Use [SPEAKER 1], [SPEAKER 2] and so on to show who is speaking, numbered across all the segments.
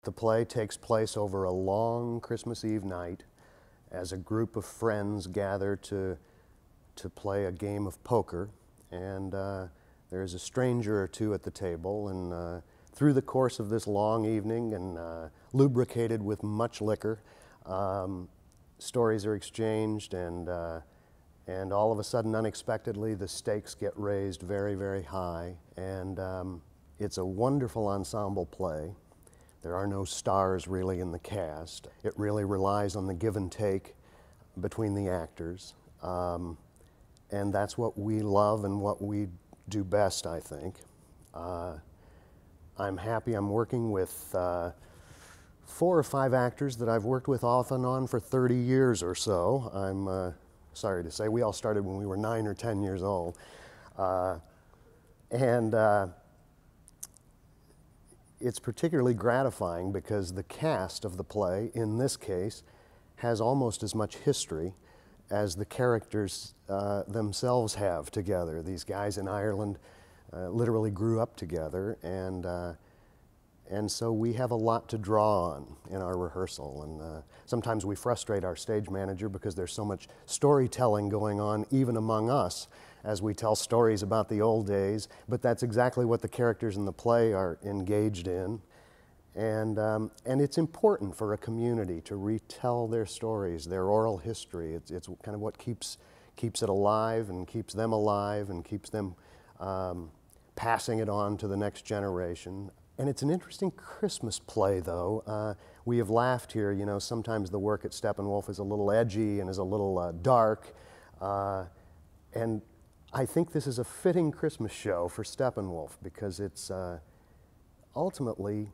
[SPEAKER 1] The play takes place over a long Christmas Eve night as a group of friends gather to play a game of poker, and there's a stranger or two at the table, and through the course of this long evening and lubricated with much liquor, stories are exchanged, and all of a sudden, unexpectedly, the stakes get raised very, very high, and it's a wonderful ensemble play. There are no stars really in the cast. It really relies on the give and take between the actors. And that's what we love and what we do best, I think. I'm happy I'm working with 4 or 5 actors that I've worked with off and on for 30 years or so. I'm sorry to say, we all started when we were 9 or 10 years old. It's particularly gratifying because the cast of the play, in this case, has almost as much history as the characters themselves have together. These guys in Ireland literally grew up together, and so we have a lot to draw on in our rehearsal. And sometimes we frustrate our stage manager because there's so much storytelling going on even among us as we tell stories about the old days, but that's exactly what the characters in the play are engaged in. And it's important for a community to retell their stories, their oral history. It's kind of what keeps it alive and keeps them alive and keeps them passing it on to the next generation. And it's an interesting Christmas play, though. We have laughed here, you know, sometimes the work at Steppenwolf is a little edgy and is a little dark. And I think this is a fitting Christmas show for Steppenwolf because it's ultimately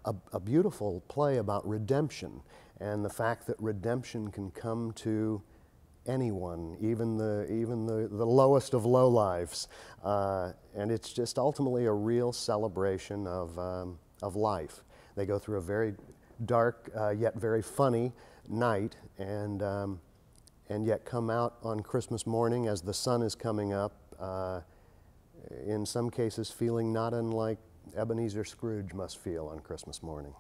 [SPEAKER 1] a beautiful play about redemption and the fact that redemption can come to anyone, even the lowest of low lives. And it's just ultimately a real celebration of life. They go through a very dark yet very funny night, and yet come out on Christmas morning as the sun is coming up, in some cases feeling not unlike Ebenezer Scrooge must feel on Christmas morning.